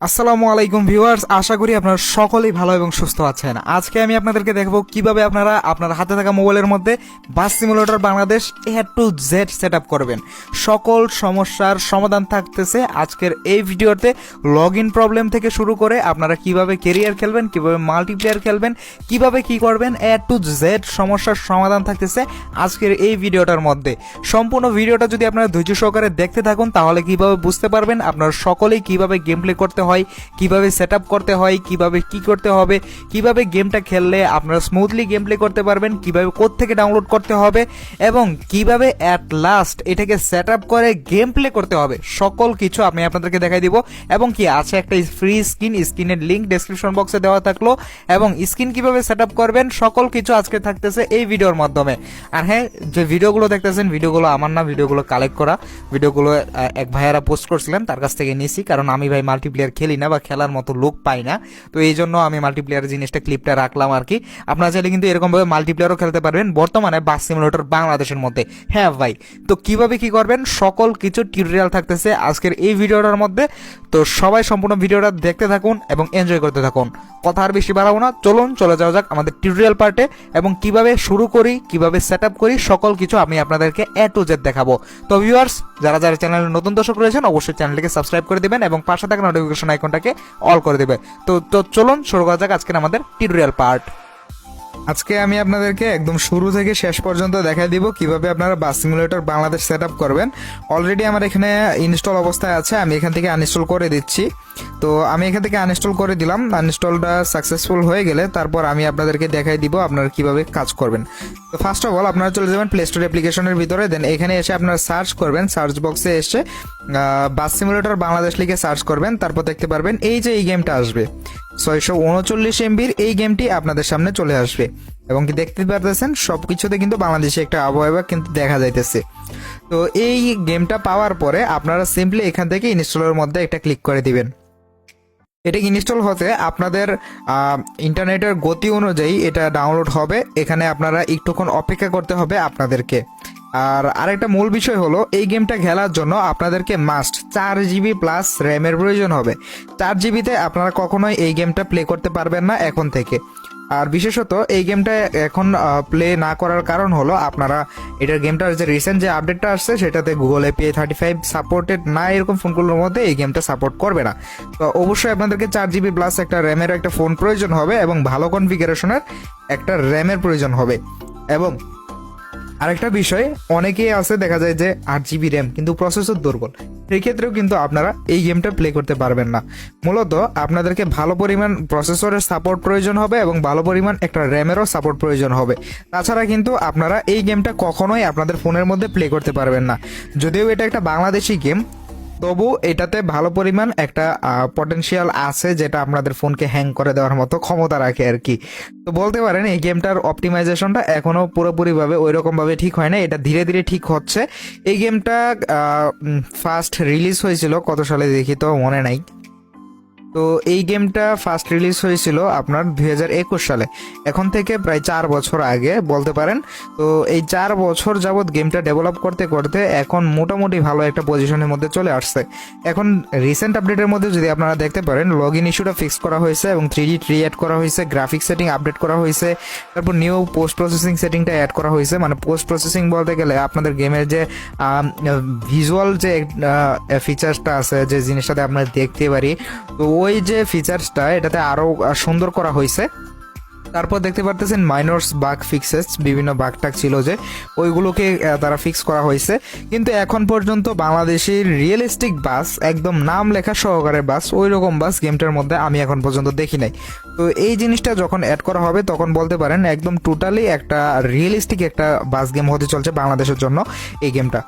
আসসালামু আলাইকুম ভিউয়ার্স, আশা করি আপনারা সকলেই ভালো এবং সুস্থ আছেন। আজকে আমি আপনাদেরকে দেখাবো কিভাবে আপনারা আপনার হাতে থাকা মোবাইলের মধ্যে বাস simulator Bangladesh A to Z set up করবেন। সকল সমস্যার সমাধান থাকতেছে আজকের এই ভিডিওতে। লগ ইন প্রবলেম থেকে শুরু করে আপনারা কিভাবে কেরিয়ার খেলবেন, কিভাবে মাল্টিপ্লেয়ার খেলবেন, কিভাবে কি করবেন, A to Z সমস্যার সমাধান থাকতেছে আজকের এই ভিডিওটার মধ্যে। সম্পূর্ণ ভিডিওটা যদি আপনারা ধৈর্য সহকারে দেখতে থাকুন তাহলে কিভাবে বুঝতে পারবেন আপনারা সকলেই কিভাবে গেম প্লে করতে হয়, কিভাবে সেট আপ করতে হয়, কিভাবে কি করতে হবে, কিভাবে গেমটা খেললে আপনারা স্মুথলি গেম প্লে করতে পারবেন, কিভাবে কোথা থেকে ডাউনলোড করতে হবে এবং কিভাবে অ্যাট লাস্ট এটাকে সেট আপ করে গেম প্লে করতে হবে, সকল কিছু আমি আপনাদেরকে দেখাই দিব। এবং কি আছে একটা ফ্রি স্ক্রিনের লিঙ্ক ডেসক্রিপশন বক্সে দেওয়া থাকলো, এবং স্ক্রিন কিভাবে সেট আপ করবেন সকল কিছু আজকে থাকতেছে এই ভিডিওর মাধ্যমে। আর হ্যাঁ, যে ভিডিওগুলো দেখতেছেন ভিডিওগুলো আমার না, ভিডিওগুলো কালেক্ট করা, ভিডিওগুলো এক ভাইয়ারা পোস্ট করছিলেন তার কাছ থেকে নিয়েছি, কারণ আমি ভাই মাল্টিপ্লেয়ার খেলি না বা খেলার মতো লোক পাই না, তো এই জন্য আমি মাল্টিপ্লেয়ার জিনিসটা ক্লিপটা রাখলাম আর কি। আপনারা চাইলে কিন্তু এরকমভাবে মাল্টিপ্লেয়ারও খেলতে পারবেন বর্তমানে বাস সিমুলেটর বাংলাদেশের মধ্যে। হ্যাঁ ভাই, তো কিভাবে কি করবেন সকল কিছু টিউটোরিয়াল থাকতেছে আজকের এই ভিডিওটার মধ্যে। তো সবাই সম্পূর্ণ ভিডিওটা দেখতে থাকুন এবং এনজয় করতে থাকুন। কথা আর বেশি বাড়াবো না, চলুন চলে যাওয়া যাক আমাদের টিউটোরিয়াল পার্টে, এবং কিভাবে শুরু করি, কিভাবে সেট আপ করি সকল কিছু আমি আপনাদেরকে A to Z দেখাবো। তো ভিউয়ার্স, যারা যারা চ্যানেলে নতুন দর্শক রয়েছেন অবশ্যই চ্যানেলটিকে সাবস্ক্রাইব করে দিবেন এবং পাশে থাকা নোটিফিকেশন আইকনটাকে অল করে দেবে। তো চলুন শুরু করা যাক আজকের আমাদের টিউটোরিয়াল পার্ট। আজকে আমি আপনাদেরকে একদম শুরু থেকে শেষ পর্যন্ত দেখাই দিব কিভাবে আপনারা বাস সিমুলেটর বাংলাদেশ সেট আপ করবেন। অলরেডি আমার এখানে ইনস্টল অবস্থায় আছে, আমি এখান থেকে আনইনস্টল করে দিচ্ছি। তো আমি এখান থেকে আনইনস্টল করে দিলাম, আনইনস্টলটা সাকসেসফুল হয়ে গেলে তারপর আমি আপনাদেরকে দেখাই দিব আপনারা কিভাবে কাজ করবেন। তো ফার্স্ট অফ অল আপনারা চলে যাবেন প্লে স্টোর অ্যাপ্লিকেশনের ভিতরে, দেন এখানে এসে আপনারা সার্চ করবেন, সার্চ বক্সে এসে বাস সিমুলেটর বাংলাদেশ লিখে সার্চ করবেন, তারপর দেখতে পারবেন এই যে এই গেমটা আসবে 639 MB এই গেমটি আপনাদের সামনে চলে আসবে, এবং কি দেখতে পারতেছেন সবকিছুতে কিন্তু বাংলাদেশে একটা আবহাওয়া কিন্তু দেখা যাইতেছে। তো এই গেমটা পাওয়ার পরে আপনারা সিম্পলি এখান থেকে ইনস্টলের মধ্যে একটা ক্লিক করে দিবেন। এটা ইনস্টল হতে আপনাদের ইন্টারনেটের গতি অনুযায়ী এটা ডাউনলোড হবে, এখানে আপনারা একটুক্ষণ অপেক্ষা করতে হবে আপনাদেরকে। আর আরেকটা মূল বিষয় হলো এই গেমটা খেলার জন্য আপনাদেরকে মাস্ট 4 GB প্লাস র্যামের প্রয়োজন হবে। 4 GB আপনারা কখনোই এই গেমটা প্লে করতে পারবেন না এখন থেকে। আর বিশেষত এই গেমটা এখন প্লে না করার কারণ হলো আপনারা এটার গেমটার যে রিসেন্ট যে আপডেটটা আসছে সেটাতে গুগল API 35 সাপোর্টেড না, এরকম ফোনগুলোর মধ্যে এই গেমটা সাপোর্ট করবে না। তো অবশ্যই আপনাদেরকে 4 GB প্লাস একটা র্যামের একটা ফোন প্রয়োজন হবে এবং ভালো কনফিগারেশনের একটা র্যামের প্রয়োজন হবে। এবং আরেকটা বিষয়, অনেকেই আছে দেখা যায় যে 8 GB র্যাম কিন্তু প্রসেসর দুর্বল, সেই ক্ষেত্রেও কিন্তু আপনারা এই গেমটা প্লে করতে পারবেন না। মূলত আপনাদেরকে ভালো পরিমাণ প্রসেসরের সাপোর্ট প্রয়োজন হবে এবং ভালো পরিমাণ একটা র্যামেরও সাপোর্ট প্রয়োজন হবে, তাছাড়া কিন্তু আপনারা এই গেমটা কখনোই আপনাদের ফোনের মধ্যে প্লে করতে পারবেন না। যদিও এটা একটা বাংলাদেশি গেম, তবু এটাতে ভালো পরিমাণ একটা পটেনশিয়াল আছে যেটা আপনাদের ফোনকে হ্যাং করে দেওয়ার মতো ক্ষমতা রাখে আর কি। তো বলতে পারেন এই গেমটার অপটিমাইজেশনটা এখনো পুরোপুরিভাবে ওই রকমভাবে ঠিক হয় না, এটা ধীরে ধীরে ঠিক হচ্ছে। এই গেমটা ফার্স্ট রিলিজ হয়েছিল কত সালে দেখি তো মনে নাই। তো এই গেমটা ফার্স্ট রিলিজ হয়েছিল আপনার 2021 সালে, এখন থেকে প্রায় 4 বছর আগে বলতে পারেন। তো এই 4 বছর যাবৎ গেমটা ডেভেলপ করতে করতে এখন মোটামুটি ভালো একটা পজিশনের মধ্যে চলে আসছে। এখন রিসেন্ট আপডেটের মধ্যে যদি আপনারা দেখতে পারেন লগ ইন ইস্যুটা ফিক্স করা হয়েছে এবং 3D ট্রি অ্যাড করা হয়েছে, গ্রাফিক্স সেটিং আপডেট করা হয়েছে, তারপর নিউ পোস্ট প্রসেসিং সেটিংটা অ্যাড করা হয়েছে। মানে পোস্ট প্রসেসিং বলতে গেলে আপনাদের গেমের যে ভিজুয়াল যে ফিচার্সটা আছে, যে জিনিসটাতে আমরা দেখতে পারি, তো ওই যে ফিচার্সটা এটাতে আরো সুন্দর করা হয়েছে। তারপর দেখতে পারতেছেন মাইনরস বাগ ফিক্সেস, বিভিন্ন বাগ টাগ ছিল যে ওইগুলোকে তারা ফিক্স করা হয়েছে। কিন্তু এখন পর্যন্ত বাংলাদেশের রিয়েলিস্টিক বাস, একদম নাম লেখা সহকারে বাস, ওই রকম বাস গেমটার মধ্যে আমি এখন পর্যন্ত দেখি নাই। তো এই জিনিসটা যখন অ্যাড করা হবে তখন বলতে পারেন একদম টোটালি একটা রিয়েলিস্টিক একটা বাস গেম হতে চলছে বাংলাদেশের জন্য এই গেমটা।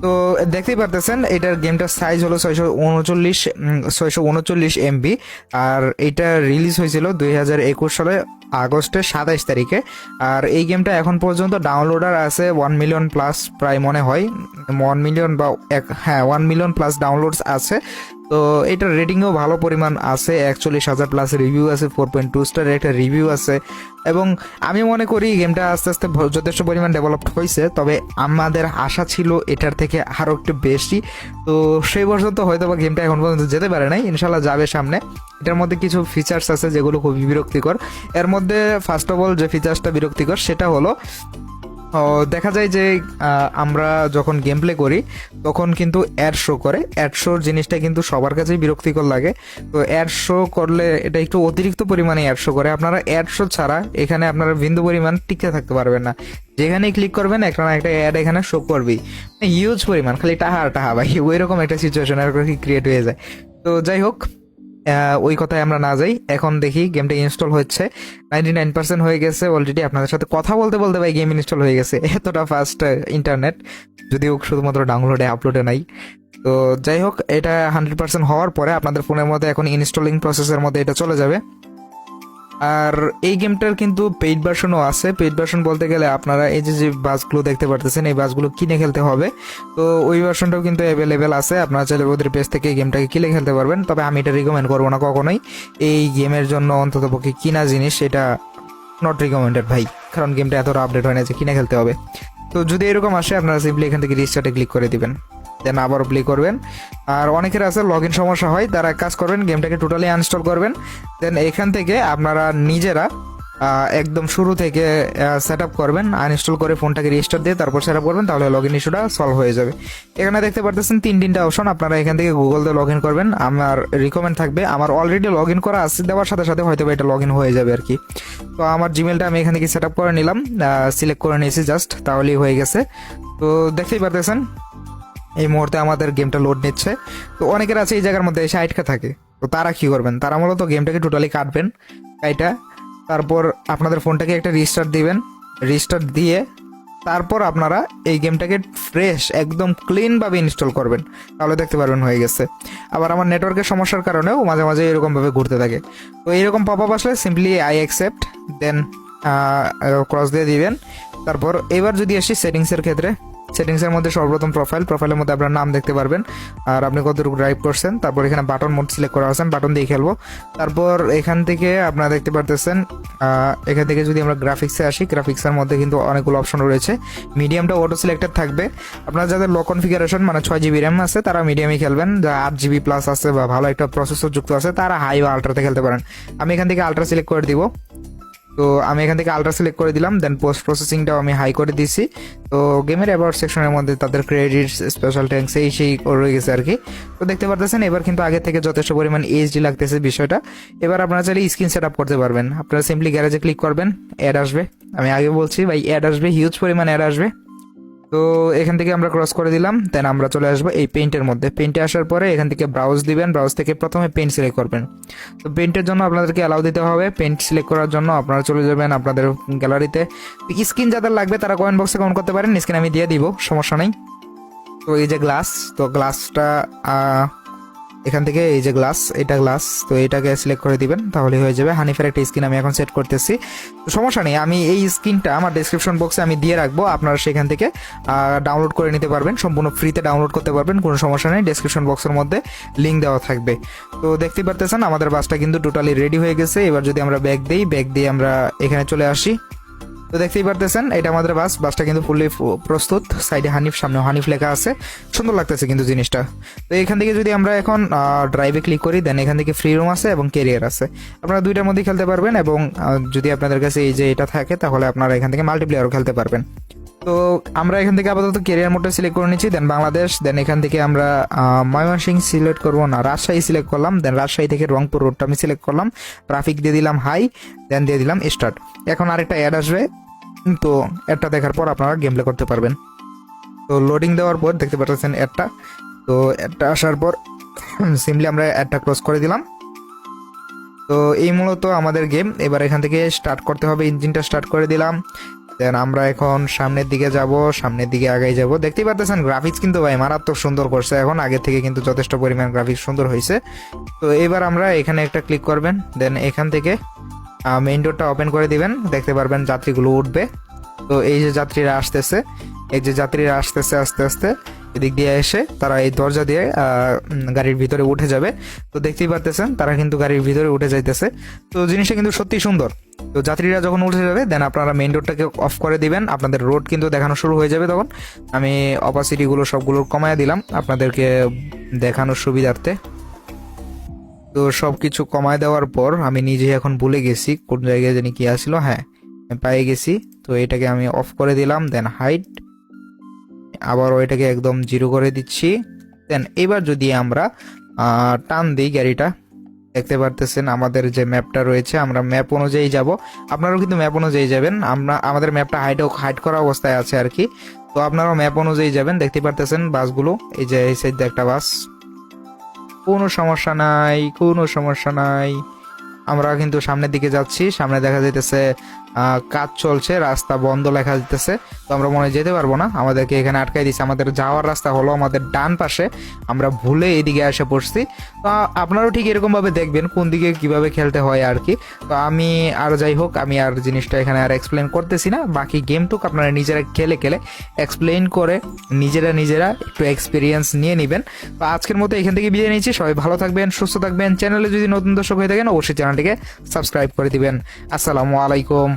তো দেখতেই পারতেছেন এটার গেমটার সাইজ হলো 639 MB, আর এটা রিলিজ হয়েছিল 2021 সালে আগস্টের 27 তারিখে। আর এই গেমটা এখন পর্যন্ত ডাউনলোডার আছে 1 মিলিয়ন প্লাস, প্রায় মনে হয় 1 মিলিয়ন বা 1 মিলিয়ন প্লাস ডাউনলোডস আছে। তো এটার রেটিংও ভালো পরিমাণ আছে, 41,000 প্লাস রিভিউ আছে, 4.2 স্টার একটা রিভিউ আছে। এবং আমি মনে করি গেমটা আস্তে আস্তে যথেষ্ট পরিমাণ ডেভেলপড হয়েছে, তবে আমাদের আশা ছিল এটার থেকে আরও একটু বেশি। তো সেই পর্যন্ত হয়তো বা গেমটা এখন পর্যন্ত যেতে পারে নাই, ইনশাল্লাহ যাবে সামনে। এটার মধ্যে কিছু ফিচার্স আছে যেগুলো খুবই বিরক্তিকর। এর মধ্যে ফার্স্ট অফ অল যে ফিচার্সটা বিরক্তিকর সেটা হলো দেখা যায় যে আমরা যখন গেম প্লে করি তখন কিন্তু অ্যাড শো করে। অ্যাড শোর জিনিসটা কিন্তু সবার কাছেই বিরক্তিকর লাগে। তো অ্যাড শো করলে এটা একটু অতিরিক্ত পরিমাণে অ্যাড শো করে। আপনারা অ্যাড শো ছাড়া এখানে আপনারা বিন্দু পরিমাণ টিকে থাকতে পারবেন না। যেখানেই ক্লিক করবেন একটা না একটা অ্যাড এখানে শো করবেই, হিউজ পরিমাণ, খালি টাহা আর টাহা ভাই, ওই রকম একটা সিচুয়েশন আর কি ক্রিয়েট হয়ে যায়। তো যাই হোক, ওই কথায় আমরা না যাই, এখন দেখি গেমটা ইনস্টল হচ্ছে। 99% হয়ে গেছে অলরেডি। আপনাদের সাথে কথা বলতে বলতে ভাই গেম ইনস্টল হয়ে গেছে, এতটা ফাস্ট ইন্টারনেট, যদিও শুধুমাত্র ডাউনলোডে আপলোডে নাই। তো যাই হোক, এটা 100% হওয়ার পরে আপনাদের ফোনের মধ্যে এখন ইনস্টলিং প্রসেসের মধ্যে এটা চলে যাবে। আর এই গেমটার কিন্তু পেইড ভার্সনও আছে। পেইড ভার্সন বলতে গেলে আপনারা এই যে বাসগুলো দেখতে পারতেছেন, এই বাসগুলো কিনে খেলতে হবে। তো ওই ভার্সনটাও কিন্তু অ্যাভেলেবেল আছে, আপনারা চাইলে ওদের পেজ থেকে গেমটাকে কিনে খেলতে পারবেন। তবে আমি এটা রিকমেন্ড করবো না কখনোই। এই গেমের জন্য অন্ততপক্ষে কিনা জিনিস এটা নট রিকমেন্ডেড ভাই, কারণ গেমটা এতটা আপডেট হয় না যে কিনে খেলতে হবে। তো যদি এরকম আসে আপনারা সিম্পলি এখান থেকে রিস্টার্টে ক্লিক করে দিবেন, দেন আবারও প্লে করবেন। আর অনেকের আছে লগ ইন সমস্যা হয়, তারা কাজ করবেন গেমটাকে টোটালি আনইনস্টল করবেন। দেন এখান থেকে আপনারা নিজেরা একদম শুরু থেকে সেট আপ করবেন, আনইনস্টল করে ফোনটাকে রিস্টার্ট দিয়ে তারপর সেট আপ করবেন, তাহলে লগ ইন ইস্যুটা সলভ হয়ে যাবে। এখানে দেখতে পারতেছেন তিনটা অপশন, আপনারা এখান থেকে গুগল দিয়ে লগ ইন করবেন। আমার রিকমেন্ড থাকবে, আমার অলরেডি লগ ইন করা আছে, দেওয়ার সাথে সাথে হয়তো এটা লগ ইন হয়ে যাবে আর কি। তো আমার জিমেলটা আমি এখান থেকে সেট আপ করে নিলাম, সিলেক্ট করে নিয়েছি জাস্ট, তাহলেই হয়ে গেছে। তো দেখতেই পারতেছেন এই মুহূর্তে আমাদের গেমটা লোড নিচ্ছে। তো অনেকের আছে এই জায়গার মধ্যে এসে আটকা থাকে, তো তারা কি করবেন, তারা মূলত গেমটাকে টোটালি কাটবেন, কাইটা তারপর আপনাদের ফোনটাকে একটা রিস্টার্ট দিবেন। রিস্টার্ট দিয়ে তারপর আপনারা এই গেমটাকে ফ্রেশ একদম ক্লিনভাবে ইনস্টল করবেন, তাহলে দেখতে পারবেন হয়ে গেছে। আবার আমার নেটওয়ার্কের সমস্যার কারণেও মাঝে মাঝে এরকমভাবে ঘুরতে থাকে। তো এইরকম পপ আপ আসলে simply I accept, then cross দিয়ে দিবেন। তারপর এবার যদি আসি সেটিংসের ক্ষেত্রে, সেটিংসের মধ্যে সর্বপ্রথম প্রোফাইলের মধ্যে আপনার নাম দেখতে পারবেন আর আপনি কতটুকু ড্রাইভ করছেন। তারপর এখানে বাটন মোড সিলেক্ট করা আছেন, বাটন দিয়ে খেলবো। তারপর এখান থেকে আপনারা দেখতে পারতেছেন, এখান থেকে যদি আমরা গ্রাফিক্সে আসি, গ্রাফিক্সের মধ্যে কিন্তু অনেকগুলো অপশন রয়েছে। মিডিয়ামটা অটো সিলেক্টেড থাকবে। আপনার যাদের লো কনফিগারেশন মানে 6 GB র্যাম আছে তারা মিডিয়ামই খেলবেন, যা 8 GB প্লাস আছে বা ভালো একটা প্রসেসর যুক্ত আছে তারা হাই বা আলট্রাতে খেলতে পারেন। আমি এখান থেকে আলট্রা সিলেক্ট করে দিব। তো আমি এখান থেকে আলট্রা সিলেক্ট করে দিলাম, দেন পোস্ট প্রসেসিংটাও আমি হাই করে দিয়েছি। তো গেমের অ্যাবাউট সেকশনের মধ্যে তাদের ক্রেডিট, স্পেশাল ট্যাঙ্কস সেই রয়ে গেছে আর কি। তো দেখতে পারতেছেন এবার কিন্তু আগে থেকে যথেষ্ট পরিমাণ এইচডি লাগতেছে বিষয়টা। এবার আপনারা চাইলে স্ক্রিন সেট আপ করতে পারবেন। আপনারা সিম্পলি গ্যারেজে ক্লিক করবেন, অ্যাড আসবে। আমি আগে বলছি ভাই অ্যাড আসবে, হিউজ পরিমাণ অ্যাড আসবে। তো এখান থেকে আমরা ক্রস করে দিলাম, দেন আমরা চলে আসবো এই পেইন্টের মধ্যে। পেইন্টে আসার পরে এখান থেকে ব্রাউজ দিবেন, ব্রাউজ থেকে প্রথমে পেইন্ট সিলেক্ট করবেন। তো পেইন্টের জন্য আপনাদেরকে অ্যালাউ দিতে হবে। পেইন্ট সিলেক্ট করার জন্য আপনারা চলে যাবেন আপনাদের গ্যালারিতে। স্ক্রিন যাদের লাগবে তারা কমেন্ট বক্সে কমেন্ট করতে পারেন, স্ক্রিন আমি দিয়ে দিব, সমস্যা নেই। তো এই যে গ্লাস, তো গ্লাসটা এখান থেকে এই যে গ্লাস, এটা গ্লাস, তো এটাকে সিলেক্ট করে দিবেন, তাহলে হয়ে যাবে। হানিফের একটা স্ক্রিন আমি এখন সেট করতেছি, তো সমস্যা নেই। আমি এই স্ক্রিনটা আমার ডেসক্রিপশন বক্সে আমি দিয়ে রাখবো, আপনারা সেখান থেকে ডাউনলোড করে নিতে পারবেন, সম্পূর্ণ ফ্রিতে ডাউনলোড করতে পারবেন, কোনো সমস্যা নেই। ডেসক্রিপশন বক্সের মধ্যে লিঙ্ক দেওয়া থাকবে। তো দেখতেই পারতেছেন আমাদের বাসটা কিন্তু টোটালি রেডি হয়ে গেছে। এবার যদি আমরা ব্যাক দিয়ে আমরা এখানে চলে আসি, তো দেখতেই পারতেছেন এটা আমাদের বাসটা কিন্তু ফুললি প্রস্তুত। সাইডে হানিফ, সামনে হানিফ লেখা আছে, সুন্দর লাগতেছে কিন্তু জিনিসটা। তো এখান থেকে যদি আমরা এখন ড্রাইভে ক্লিক করি, দেন এখান থেকে ফ্রি রুম আছে এবং ক্যারিয়ার আছে, আপনারা দুইটার মধ্যে খেলতে পারবেন। এবং যদি আপনাদের কাছে এই যে এটা থাকে তাহলে আপনারা এখান থেকে মাল্টিপ্লেয়ারও খেলতে পারবেন। তো আমরা এখান থেকে আপাতত ক্যারিয়ার মোডটা সিলেক্ট করে নিচ্ছি, দেন বাংলাদেশ, দেন এখান থেকে আমরা ময়মনসিংহ সিলেক্ট করবো না, রাজশাহী সিলেক্ট করলাম, দেন রাজশাহী থেকে রংপুর রোডটা আমি সিলেক্ট করলাম, ট্রাফিক দিয়ে দিলাম হাই, দেন দিয়ে দিলাম স্টার্ট। এখন আরেকটা অ্যাড আসবে, তো অ্যাডটা দেখার পর আপনারা গেম প্লে করতে পারবেন। তো লোডিং দেওয়ার পর দেখতে পাচ্ছেন অ্যাডটা, তো অ্যাডটা আসার পর সিম্পলি আমরা অ্যাডটা ক্লোজ করে দিলাম। তো এই মূলত আমাদের গেম। এবার এখান থেকে স্টার্ট করতে হবে, ইঞ্জিনটা স্টার্ট করে দিলাম, দেন আমরা এখন সামনের দিকে যাব, সামনের দিকে আগাই যাব। দেখতেই পাচ্ছেন গ্রাফিক্স কিন্তু ভাই মারাত্মক সুন্দর করছে, এখন আগের থেকে কিন্তু যথেষ্ট পরিমাণ গ্রাফিক্স সুন্দর হয়েছে। তো এবার আমরা এখানে একটা ক্লিক করবেন, দেন এখান থেকে মেইন ডোরটা ওপেন করে দিবেন, দেখতে পারবেন যাত্রীগুলো উঠবে। তো এই যে যাত্রীরা আসতেছে, এই যে যাত্রীরা আসতেছে আস্তে আস্তে, এদিক দিয়ে এসে তারা এই দরজা দিয়ে গাড়ির ভিতরে উঠে যাবে। তো দেখতেই পারতেছেন তারা কিন্তু গাড়ির ভিতরে উঠে যাইতেছে। তো জিনিসটা কিন্তু সত্যি সুন্দর। তো যাত্রীরা যখন উঠে যাবে দেন আপনারা মেইন রোডটাকে অফ করে দিবেন, আপনাদের রোড কিন্তু দেখানো শুরু হয়ে যাবে। তখন আমি অপাসিটিগুলো সবগুলো কমায় দিলাম আপনাদেরকে দেখানোর সুবিধার্থে। তো সবকিছু কমায় দেওয়ার পর আমি নিজে এখন ভুলে গেছি কোন জায়গায় জানি কি আসলো। হ্যাঁ, আমি পেয়ে গেছি। তো এটাকে আমি অফ করে দিলাম, দেন হাইট, আবার ওইটাকে একদম জিরো করে দিচ্ছি। দেন এবার যদি আমরা টান দিই গাড়িটা, দেখতে পারতেছেন আমাদের যে ম্যাপটা রয়েছে, আমরা ম্যাপ অনুযায়ী যাব। আপনারাও কিন্তু ম্যাপ অনুযায়ী যাবেন। আমাদের ম্যাপটা হাইড করা অবস্থায় আছে আর কি। তো আপনারাও ম্যাপ অনুযায়ী যাবেন। দেখতে পারতেছেন বাসগুলো, এই যে এই সাইড একটা বাস, কোনো সমস্যা নাই, কোনো সমস্যা নাই। আমরা কিন্তু সামনের দিকে যাচ্ছি, সামনে দেখা যাইতেছে কাজ চলছে, রাস্তা বন্ধ লেখা যাইতেছে। তো আমরা মনে হয় যেতে পারবো না, আমাদেরকে এখানে আটকাই দিচ্ছে। আমাদের যাওয়ার রাস্তা হলো আমাদের ডান পাশে, আমরা ভুলে এদিকে এসে পড়ছি। তো আপনারাও ঠিক এরকম ভাবে দেখবেন কোন দিকে কিভাবে খেলতে হয় আর কি। তো আমি আর যাই হোক, আমি আর জিনিসটা এখানে আর এক্সপ্লেন করতেছি না। বাকি গেমটুক আপনারা নিজেরা খেলে খেলে এক্সপ্লেন করে নিজেরা একটু এক্সপিরিয়েন্স নিয়ে নেবেন। তো আজকের মতো এখান থেকে বিদায় নিচ্ছি। সবাই ভালো থাকবেন, সুস্থ থাকবেন। চ্যানেলে যদি নতুন দর্শক হয়ে থাকেন অবশ্যই চ্যানেলটিকে সাবস্ক্রাইব করে দিবেন। আসসালামু আলাইকুম।